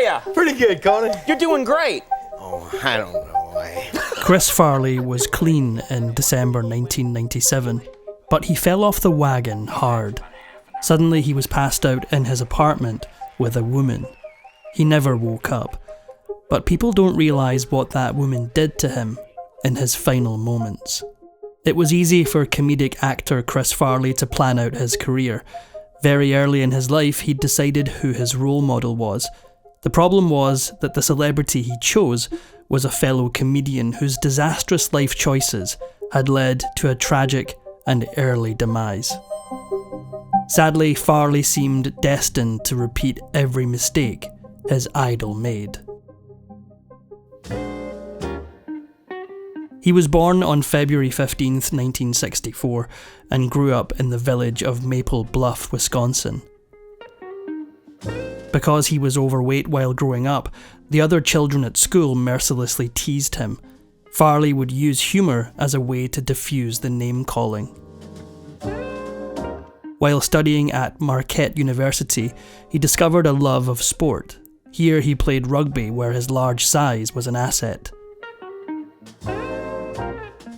ya? Pretty good, Connie. You're doing great. Oh, I don't know. Chris Farley was clean in December 1997, but he fell off the wagon hard. Suddenly he was passed out in his apartment with a woman. He never woke up, but people don't realise what that woman did to him in his final moments. It was easy for comedic actor Chris Farley to plan out his career. Very early in his life, he'd decided who his role model was. The problem was that the celebrity he chose was a fellow comedian whose disastrous life choices had led to a tragic and early demise. Sadly, Farley seemed destined to repeat every mistake his idol made. He was born on February 15th, 1964, and grew up in the village of Maple Bluff, Wisconsin. Because he was overweight while growing up, the other children at school mercilessly teased him. Farley would use humour as a way to diffuse the name-calling. While studying at Marquette University, he discovered a love of sport. Here he played rugby, where his large size was an asset.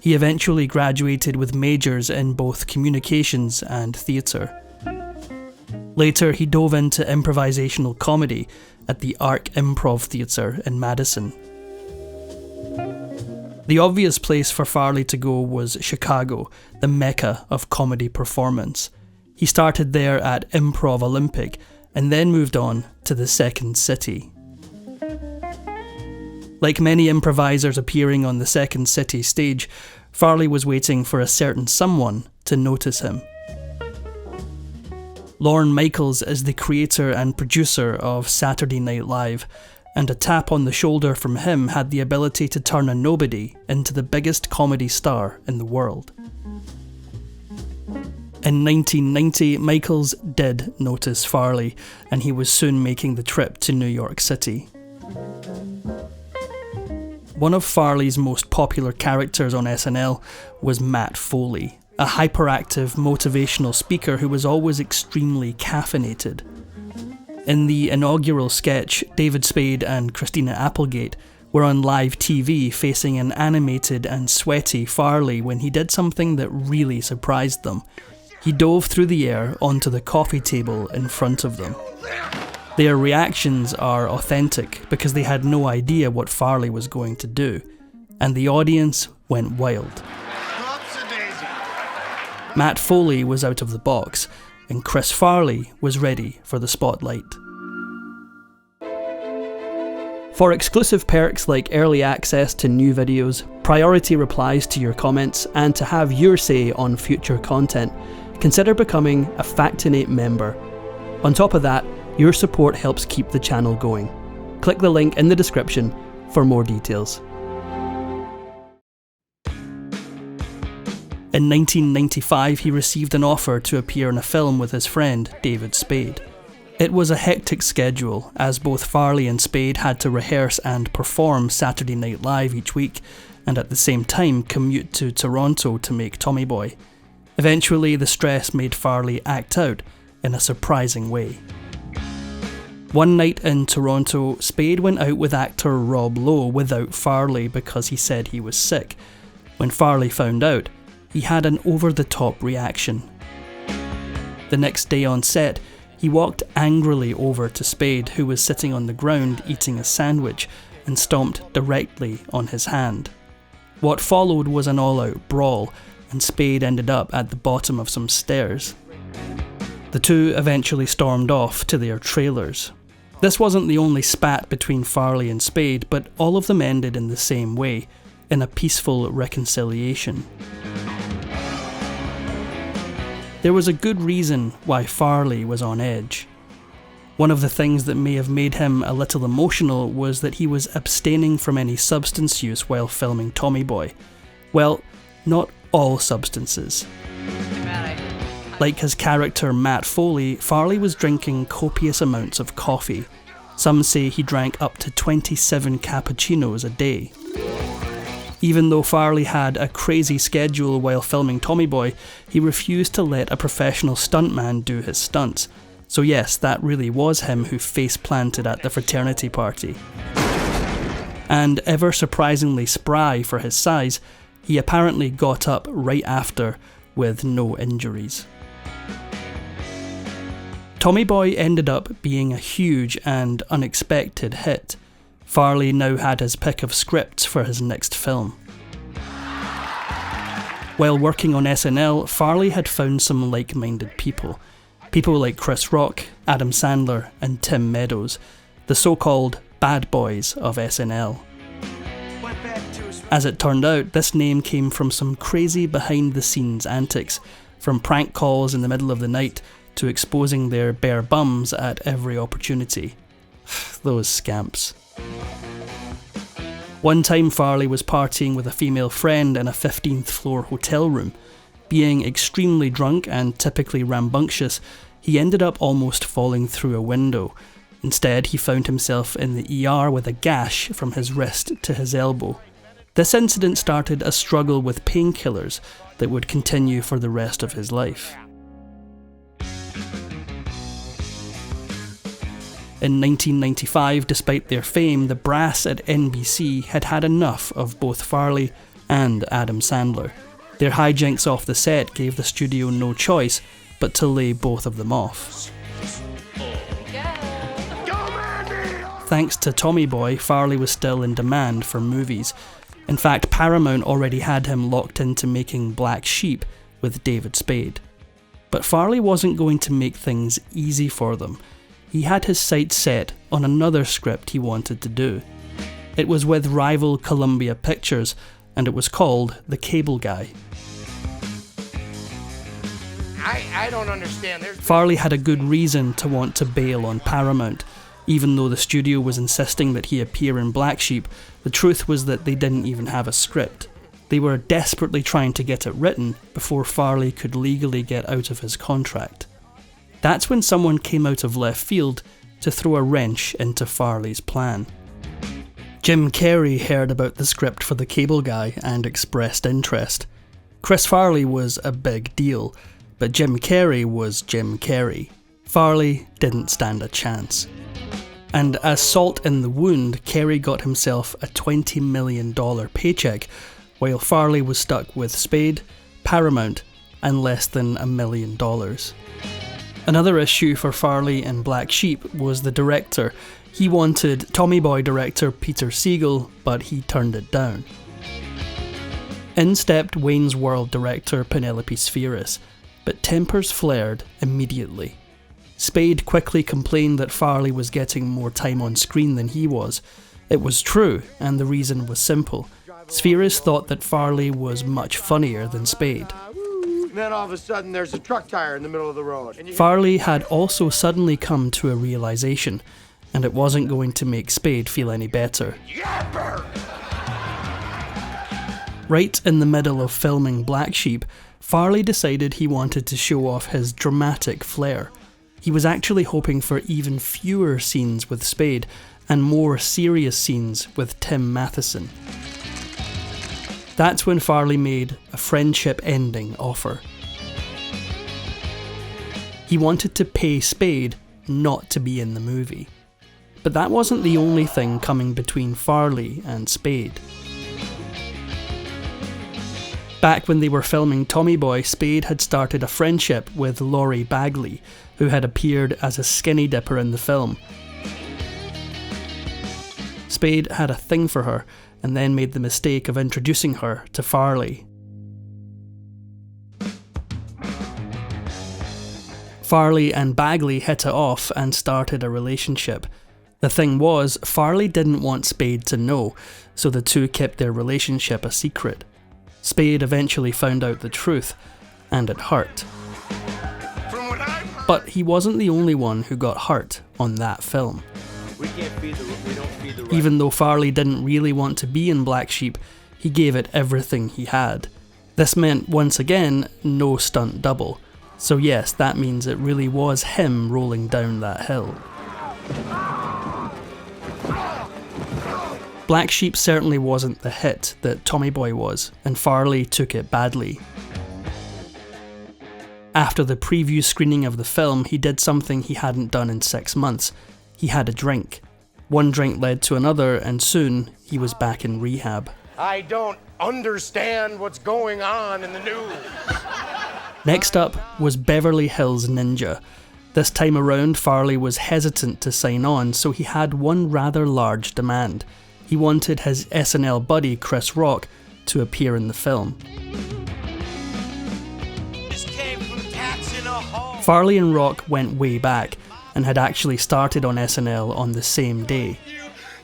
He eventually graduated with majors in both communications and theatre. Later, he dove into improvisational comedy at the Arc Improv Theatre in Madison. The obvious place for Farley to go was Chicago, the mecca of comedy performance. He started there at Improv Olympic and then moved on to the Second City. Like many improvisers appearing on the Second City stage, Farley was waiting for a certain someone to notice him. Lorne Michaels is the creator and producer of Saturday Night Live, and a tap on the shoulder from him had the ability to turn a nobody into the biggest comedy star in the world. In 1990, Michaels did notice Farley, and he was soon making the trip to New York City. One of Farley's most popular characters on SNL was Matt Foley, a hyperactive motivational speaker who was always extremely caffeinated. In the inaugural sketch, David Spade and Christina Applegate were on live TV facing an animated and sweaty Farley when he did something that really surprised them. He dove through the air onto the coffee table in front of them. Their reactions are authentic because they had no idea what Farley was going to do, and the audience went wild. Matt Foley was out of the box, and Chris Farley was ready for the spotlight. For exclusive perks like early access to new videos, priority replies to your comments, and to have your say on future content, consider becoming a Factinate member. On top of that, your support helps keep the channel going. Click the link in the description for more details. In 1995, he received an offer to appear in a film with his friend David Spade. It was a hectic schedule, as both Farley and Spade had to rehearse and perform Saturday Night Live each week, and at the same time commute to Toronto to make Tommy Boy. Eventually, the stress made Farley act out in a surprising way. One night in Toronto, Spade went out with actor Rob Lowe without Farley because he said he was sick. When Farley found out, he had an over-the-top reaction. The next day on set, he walked angrily over to Spade, who was sitting on the ground eating a sandwich, and stomped directly on his hand. What followed was an all-out brawl, and Spade ended up at the bottom of some stairs. The two eventually stormed off to their trailers. This wasn't the only spat between Farley and Spade, but all of them ended in the same way, in a peaceful reconciliation. There was a good reason why Farley was on edge. One of the things that may have made him a little emotional was that he was abstaining from any substance use while filming Tommy Boy. Well, not all substances. Like his character Matt Foley, Farley was drinking copious amounts of coffee. Some say he drank up to 27 cappuccinos a day. Even though Farley had a crazy schedule while filming Tommy Boy, he refused to let a professional stuntman do his stunts, So yes, that really was him who face-planted at the fraternity party. And ever surprisingly spry for his size, he apparently got up right after with no injuries. Tommy Boy ended up being a huge and unexpected hit. Farley now had his pick of scripts for his next film. While working on SNL, Farley had found some like-minded people. People like Chris Rock, Adam Sandler, and Tim Meadows, the so-called bad boys of SNL. As it turned out, this name came from some crazy behind-the-scenes antics, from prank calls in the middle of the night to exposing their bare bums at every opportunity. Those scamps. One time Farley was partying with a female friend in a 15th floor hotel room. Being extremely drunk and typically rambunctious, he ended up almost falling through a window. Instead, he found himself in the ER with a gash from his wrist to his elbow. This incident started a struggle with painkillers that would continue for the rest of his life. In 1995, despite their fame, the brass at NBC had had enough of both Farley and Adam Sandler. Their hijinks off the set gave the studio no choice but to lay both of them off. Thanks to Tommy Boy, Farley was still in demand for movies. In fact, Paramount already had him locked into making Black Sheep with David Spade. But Farley wasn't going to make things easy for them. He had his sights set on another script he wanted to do. It was with rival Columbia Pictures, and it was called The Cable Guy. I don't understand. Farley had a good reason to want to bail on Paramount. Even though the studio was insisting that he appear in Black Sheep, the truth was that they didn't even have a script. They were desperately trying to get it written before Farley could legally get out of his contract. That's when someone came out of left field to throw a wrench into Farley's plan. Jim Carrey heard about the script for The Cable Guy and expressed interest. Chris Farley was a big deal, but Jim Carrey was Jim Carrey. Farley didn't stand a chance. And as salt in the wound, Carrey got himself a $20 million paycheck, while Farley was stuck with Spade, Paramount, and less than $1 million. Another issue for Farley in Black Sheep was the director. He wanted Tommy Boy director Peter Siegel, but he turned it down. In stepped Wayne's World director Penelope Spheeris, but tempers flared immediately. Spade quickly complained that Farley was getting more time on screen than he was. It was true, and the reason was simple. Spheeris thought that Farley was much funnier than Spade. And then all of a sudden there's a truck tire in the middle of the road. Farley had also suddenly come to a realization, and it wasn't going to make Spade feel any better. Right in the middle of filming Black Sheep, Farley decided he wanted to show off his dramatic flair. He was actually hoping for even fewer scenes with Spade and more serious scenes with Tim Matheson. That's when Farley made a friendship-ending offer. He wanted to pay Spade not to be in the movie. But that wasn't the only thing coming between Farley and Spade. Back when they were filming Tommy Boy, Spade had started a friendship with Laurie Bagley, who had appeared as a skinny dipper in the film. Spade had a thing for her, and then made the mistake of introducing her to Farley. Farley and Bagley hit it off and started a relationship. The thing was, Farley didn't want Spade to know, so the two kept their relationship a secret. Spade eventually found out the truth, and it hurt. But he wasn't the only one who got hurt on that film. Even though Farley didn't really want to be in Black Sheep, he gave it everything he had. This meant, once again, no stunt double. So yes, that means it really was him rolling down that hill. Black Sheep certainly wasn't the hit that Tommy Boy was, and Farley took it badly. After the preview screening of the film, he did something he hadn't done in 6 months. He had a drink. One drink led to another, and soon he was back in rehab. I don't understand what's going on in the news. Next up was Beverly Hills Ninja. This time around, Farley was hesitant to sign on, so he had one rather large demand. He wanted his SNL buddy Chris Rock to appear in the film. Farley and Rock went way back and had actually started on SNL on the same day.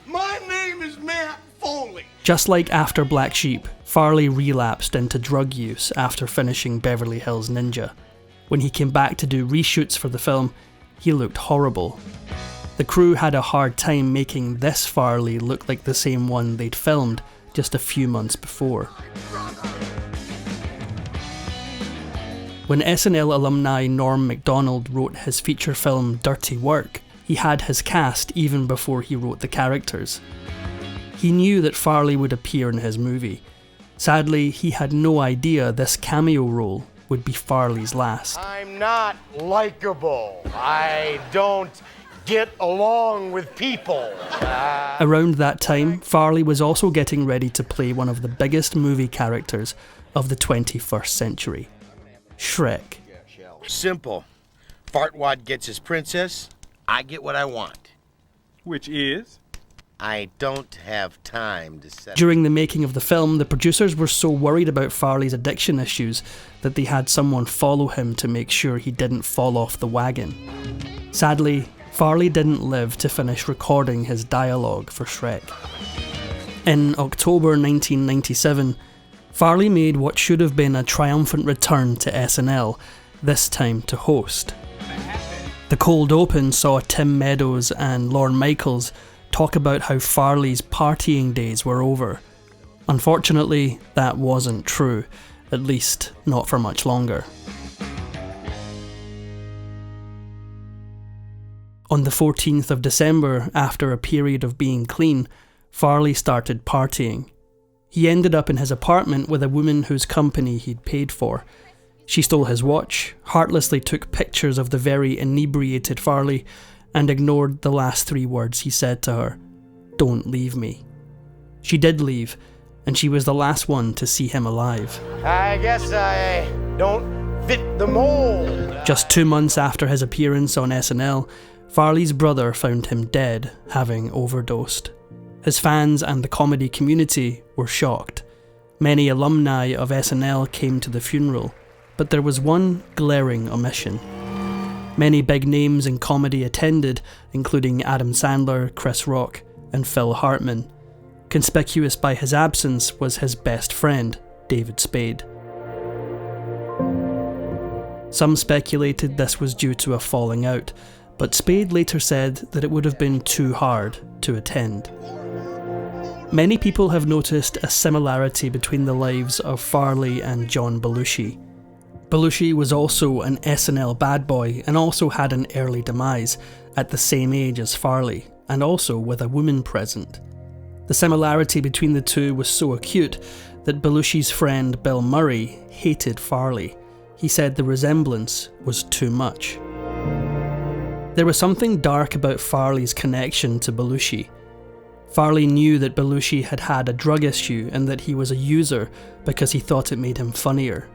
My name is Matt Foley. Just like after Black Sheep, Farley relapsed into drug use after finishing Beverly Hills Ninja. When he came back to do reshoots for the film, he looked horrible. The crew had a hard time making this Farley look like the same one they'd filmed just a few months before. When SNL alumni Norm Macdonald wrote his feature film Dirty Work, he had his cast even before he wrote the characters. He knew that Farley would appear in his movie. Sadly, he had no idea this cameo role would be Farley's last. I'm not likable. I don't get along with people. Around that time, Farley was also getting ready to play one of the biggest movie characters of the 21st century. Shrek. Simple. Fartwad gets his princess, I get what I want. Which is? I don't have time to set... During the making of the film, the producers were so worried about Farley's addiction issues that they had someone follow him to make sure he didn't fall off the wagon. Sadly, Farley didn't live to finish recording his dialogue for Shrek. In October 1997, Farley made what should have been a triumphant return to SNL, this time to host. The cold open saw Tim Meadows and Lorne Michaels talk about how Farley's partying days were over. Unfortunately, that wasn't true, at least not for much longer. On the 14th of December, after a period of being clean, Farley started partying. He ended up in his apartment with a woman whose company he'd paid for. She stole his watch, heartlessly took pictures of the very inebriated Farley, and ignored the last 3 words he said to her: "Don't leave me." She did leave, and she was the last one to see him alive. I guess I don't fit the mold. Just 2 months after his appearance on SNL, Farley's brother found him dead, having overdosed. His fans and the comedy community were shocked. Many alumni of SNL came to the funeral, but there was one glaring omission. Many big names in comedy attended, including Adam Sandler, Chris Rock, and Phil Hartman. Conspicuous by his absence was his best friend, David Spade. Some speculated this was due to a falling out, but Spade later said that it would have been too hard to attend. Many people have noticed a similarity between the lives of Farley and John Belushi. Belushi was also an SNL bad boy and also had an early demise, at the same age as Farley, and also with a woman present. The similarity between the two was so acute that Belushi's friend Bill Murray hated Farley. He said the resemblance was too much. There was something dark about Farley's connection to Belushi. Farley knew that Belushi had had a drug issue and that he was a user because he thought it made him funnier.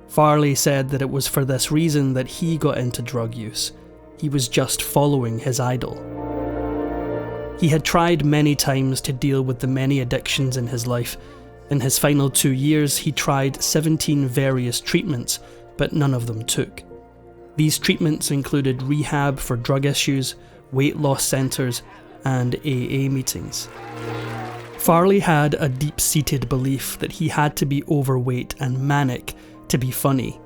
Farley said that it was for this reason that he got into drug use. He was just following his idol. He had tried many times to deal with the many addictions in his life. In his final 2 years, he tried 17 various treatments, but none of them took. These treatments included rehab for drug issues, weight loss centres, and AA meetings. Farley had a deep-seated belief that he had to be overweight and manic to be funny.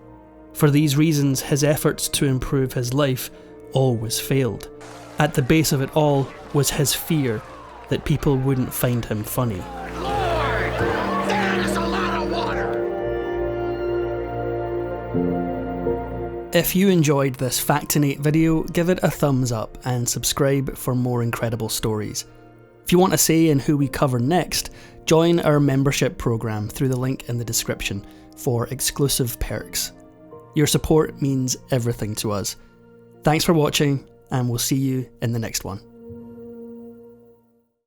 For these reasons, his efforts to improve his life always failed. At the base of it all was his fear that people wouldn't find him funny. Lord, that is a lot of water. If you enjoyed this Factinate video, give it a thumbs up and subscribe for more incredible stories. If you want a say in who we cover next, join our membership program through the link in the description for exclusive perks. Your support means everything to us. Thanks for watching, and we'll see you in the next one.